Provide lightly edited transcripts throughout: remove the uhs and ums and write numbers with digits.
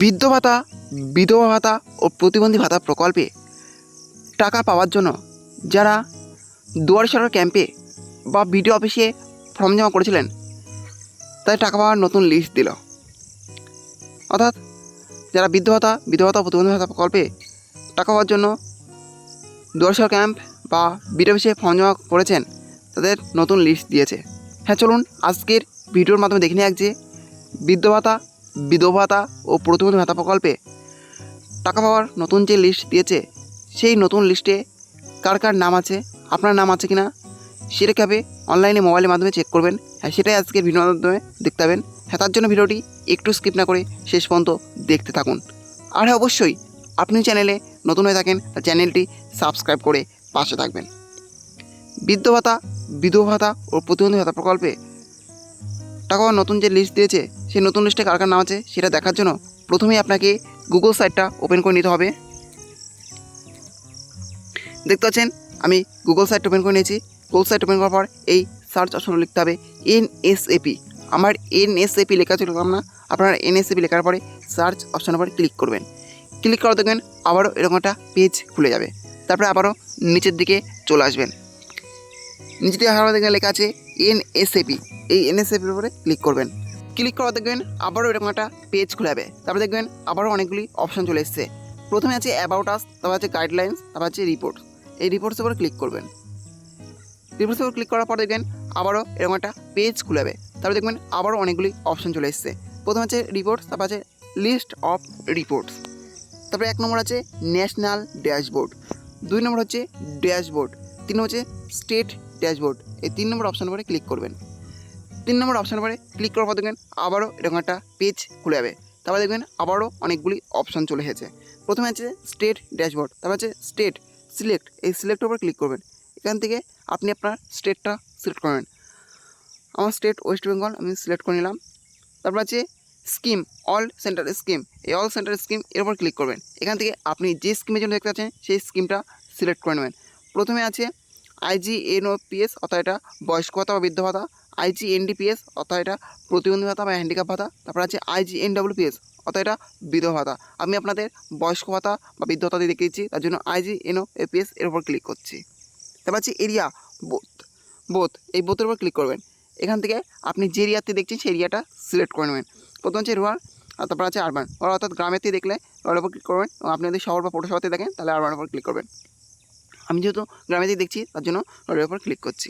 বৃদ্ধ ভাতা, বিধবা ভাতা ও প্রতিবন্ধী ভাতা প্রকল্পে টাকা পাওয়ার জন্য যারা দুয়ারে সরকার ক্যাম্পে বা বিডিও অফিসে ফর্ম জমা করেছিলেন তাদের টাকা পাওয়ার নতুন লিস্ট দিল। অর্থাৎ যারা বৃদ্ধ ভাতা, বিধবা ভাতা ও প্রতিবন্ধী ভাতা প্রকল্পে টাকা পাওয়ার জন্য দুয়ারে সরকার ক্যাম্প বা বিডিও অফিসে ফর্ম জমা করেছেন তাদের নতুন লিস্ট দিয়েছে। হ্যাঁ, চলুন আজকের ভিডিওর মাধ্যমে দেখে নিই যে বৃদ্ধ ভাতা, বিধবা ভাতা ও প্রতিবন্ধী ভাতা প্রকল্পে টাকা পাওয়ার নতুন যে লিস্ট দিয়েছে সেই নতুন লিস্টে কার কার নাম আছে, আপনার নাম আছে কিনা সেটা কীভাবে অনলাইনে মোবাইলের মাধ্যমে চেক করবেন, হ্যাঁ সেটাই আজকের ভিডিওর মাধ্যমে দেখতে পাবেন। হ্যাঁ, তার জন্য ভিডিওটি একটু স্কিপ না করে শেষ পর্যন্ত দেখতে থাকুন। আর হ্যাঁ, অবশ্যই আপনি চ্যানেলে নতুন হয়ে থাকেন চ্যানেলটি সাবস্ক্রাইব করে পাশে থাকবেন। বৃদ্ধ ভাতা, বিধবা ভাতা ও প্রতিবন্ধী ভাতা প্রকল্পে টাকা পাওয়ার নতুন যে লিস্ট দিয়েছে সেই নতুন লিস্টে কার কার নাম আছে সেটা দেখার জন্য প্রথমেই আপনাকে গুগল সাইটটা ওপেন করে নিতে হবে। দেখতে পাচ্ছেন আমি গুগল সাইট ওপেন করে নিয়েছি। গুগল সাইট ওপেন করার পর এই সার্চ অপশন লিখতে হবে এনএসএপি। আমার এনএসএপি লেখা ছিল না, আপনারা এনএসএপি লেখার পরে সার্চ অপশনের উপর ক্লিক করবেন। ক্লিক করা দেখবেন আবারও এরকম একটা পেজ খুলে যাবে। তারপরে আবারও নিচের দিকে চলে আসবেন। নিচের দিকে আবার দেখবেন লেখা আছে এনএসএপি। এই এনএসএপির উপরে ক্লিক করবেন। ক্লিক করা দেখবেন আবারও এরকম একটা পেজ খুলে যাবে। তারপরে দেখবেন আবারও অনেকগুলি অপশন চলে এসছে। প্রথমে আছে অ্যাবাউট আস, তারপর আছে গাইডলাইন্স, তারপর আছে রিপোর্টস। এই রিপোর্টসের উপরে ক্লিক করবেন। রিপোর্টসের উপর ক্লিক করার পর দেখবেন আবারও এরকম একটা পেজ খুলে যাবে। তারপরে দেখবেন আবারও অনেকগুলি অপশন চলে এসছে। প্রথমে আছে রিপোর্টস, তারপর আছে লিস্ট অফ রিপোর্টস। তারপরে 1 নম্বর আছে ন্যাশনাল ড্যাশবোর্ড, 2 নম্বর হচ্ছে ড্যাশবোর্ড, 3 নম্বর হচ্ছে স্টেট ড্যাশবোর্ড। এই 3 নম্বর অপশানের উপরে ক্লিক করবেন। 3 নম্বর অপশানের উপরে ক্লিক করার পর দেখবেন আবারও এরকম একটা পেজ খুলে যাবে। তারপরে দেখবেন আবারও অনেকগুলি অপশান চলে এসেছে। প্রথমে আছে স্টেট ড্যাশবোর্ড, তারপর আছে স্টেট সিলেক্ট। এই সিলেক্টের উপর ক্লিক করবেন। এখান থেকে আপনি আপনার স্টেটটা সিলেক্ট করবেন। আমার স্টেট ওয়েস্ট বেঙ্গল, আমি সিলেক্ট করে নিলাম। তারপর আছে স্কিম, অল সেন্টার স্কিম। এই অল সেন্টার স্কিম এর উপর ক্লিক করবেন। এখান থেকে আপনি যে স্কিমের জন্য দেখতে পাচ্ছেন সেই স্কিমটা সিলেক্ট করে নেবেন। প্রথমে আছে IGNOPS, অর্থাৎ এটা বয়স্ক ভাতা বা বৃদ্ধ ভাতা। IGNDPS, অর্থাৎ এটা প্রতিবন্ধী ভাতা বা হ্যান্ডিক্যাপ ভাতা। তারপর আছে IGNWPS, অর্থাৎ এটা বিধবা ভাতা। আমি আপনাদের বয়স্ক ভাতা বা বৃদ্ধ ভাতা দিয়ে দেখিয়েছি, তার জন্য IGNOPS এর উপর ক্লিক করছি। তারপর আছে এরিয়া বোথ, এই বোথের উপর ক্লিক করবেন। এখান থেকে আপনি যে এরিয়াতে দেখছেন সেই এরিয়াটা সিলেক্ট করে নেবেন। প্রথম হচ্ছে রুরাল, আর তারপর আছে আরবান। অর্থাৎ গ্রামেতে দেখলে রুরালের উপর ক্লিক করবেন, এবং আপনি যদি শহর বা পৌরসভাতে দেখেন তাহলে আরবানের উপর ক্লিক করবেন। আমি যেহেতু গ্রামেতেই দেখছি তার জন্য রুরালের উপর ক্লিক করছি।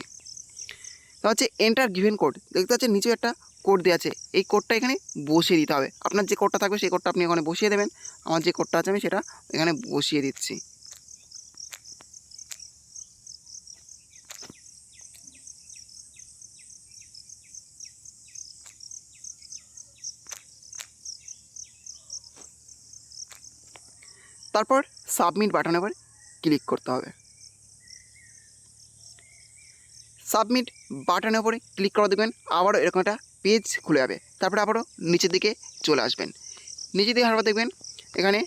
তা হচ্ছে এন্টার গিভেন কোড, দেখতে পাচ্ছেন নিচে একটা কোড দেওয়া আছে। এই কোডটা এখানে বসিয়ে দিতে হবে। আপনার যে কোডটা থাকবে সেই কোডটা আপনি এখানে বসিয়ে দেবেন। আমার যে কোডটা আছে আমি সেটা এখানে বসিয়ে দিচ্ছি। তারপর সাবমিট বাটনের উপর ক্লিক করতে হবে। সাবমিট বাটনের উপরে ক্লিক করে দেবেন, আবারও এরকম একটা পেজ খুলে যাবে। তারপরে আবারও নিচের দিকে চলে আসবেন। নিচের দিকে আবার দেখবেন এখানে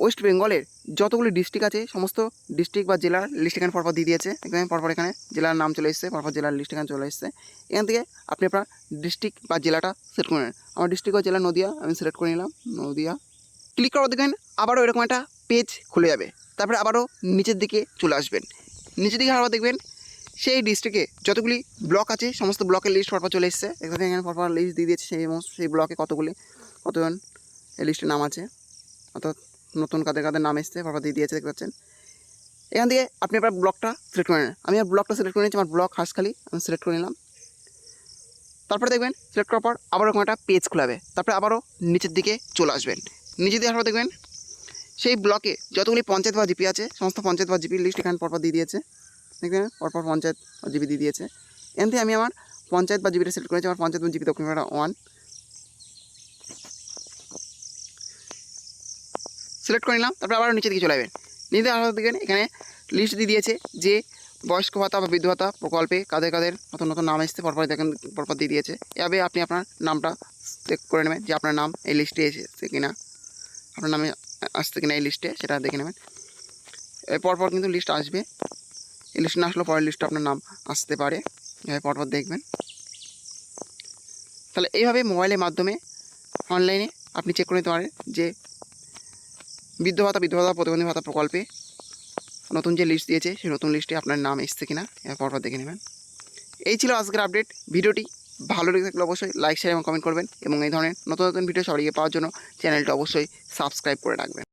ওয়েস্ট বেঙ্গলের যতগুলি ডিস্ট্রিক্ট আছে সমস্ত ডিস্ট্রিক্ট বা জেলার লিস্ট এখানে পরপর দিয়ে দিয়েছে। এখানে পরপর এখানে জেলার নাম চলে এসেছে, পরপর জেলার লিস্ট এখানে চলে এসেছে। এখান থেকে আপনি আপনার ডিস্ট্রিক্ট বা জেলাটা সিলেক্ট করে নেন। আমার ডিস্ট্রিক্ট বা জেলা নদিয়া, আমি সিলেক্ট করে নিলাম নদিয়া। ক্লিক করার দেখবেন আবারও এরকম একটা পেজ খুলে যাবে। তারপরে আবারও নিচের দিকে চলে আসবেন। নিচের দিকে আবার দেখবেন সেই ডিস্ট্রিক্টে যতগুলি ব্লক আছে সমস্ত ব্লকের লিস্ট পরপর চলে এসেছে। এখানে পরপর লিস্ট দিয়ে দিয়েছে সেই ব্লকে কতজন এই লিস্টের নাম আছে, অর্থাৎ নতুন কাদের কাদের নাম এসছে পরপর দিয়ে দিয়েছে, দেখতে পাচ্ছেন। এখান থেকে আপনি আপনার ব্লকটা সিলেক্ট করে নেন। আমি আর ব্লকটা সিলেক্ট করে নিয়েছি, আমার ব্লক হাঁসখালি, আমি সিলেক্ট করে নিলাম। তারপরে দেখবেন সিলেক্ট করার পর আবার ওরকম একটা পেজ খোলাবে। তারপরে আবারও নিচের দিকে চলে আসবেন। নিচের দিকে আবার দেখবেন সেই ব্লকে যতগুলি পঞ্চায়েত বা জিপি আছে সমস্ত পঞ্চায়েত বা জিপির লিস্ট এখানে পরপর দিয়ে দিয়েছে। দেখবেন পরপর পঞ্চায়েত বা জিপি দিয়ে দিয়েছে। এখান থেকে আমি আমার পঞ্চায়েত বা জিপিটা সিলেক্ট করেছি। আমার পঞ্চায়েত বা জিপি দক্ষিণপাড়া 1 সিলেক্ট করে নিলাম। তারপরে আবার নিচের দিকে চলে যাবেন। নিচে আবার দেখবেন এখানে লিস্ট দিয়ে দিয়েছে যে বয়স্ক ভাতা বা বৃদ্ধ ভাতা প্রকল্পে কাদের কাদের নতুন নতুন নাম এসেছে পরপর দেখেন, পরপর দিয়ে দিয়েছে। এভাবে আপনি আপনার নামটা চেক করে নেবেন যে আপনার নাম এই লিস্টে এসেছে কিনা, আপনার নামে আসছে কিনা এই লিস্টে সেটা দেখে নেবেন। পরপর কিন্তু লিস্ট আসবে, এই লিস্ট না আসলেও পরের লিস্টে আপনার নাম আসতে পারে, এভাবে পরপর দেখবেন। তাহলে এইভাবে মোবাইলের মাধ্যমে অনলাইনে আপনি চেক করে নিতে পারেন যে বৃদ্ধ ভাতা প্রতিবন্ধী ভাতা প্রকল্পে নতুন যে লিস্ট দিয়েছে সেই নতুন লিস্টে আপনার নাম এসছে কিনা পরপর দেখে নেবেন। এই ছিল আজকের আপডেট। ভিডিওটি ভালো লেগে থাকলে অবশ্যই লাইক শেয়ার এবং কমেন্ট করবেন এবং এই ধরনের নতুন নতুন ভিডিও সবাইকে পাওয়ার জন্য চ্যানেলটা অবশ্যই সাবস্ক্রাইব করে রাখবেন।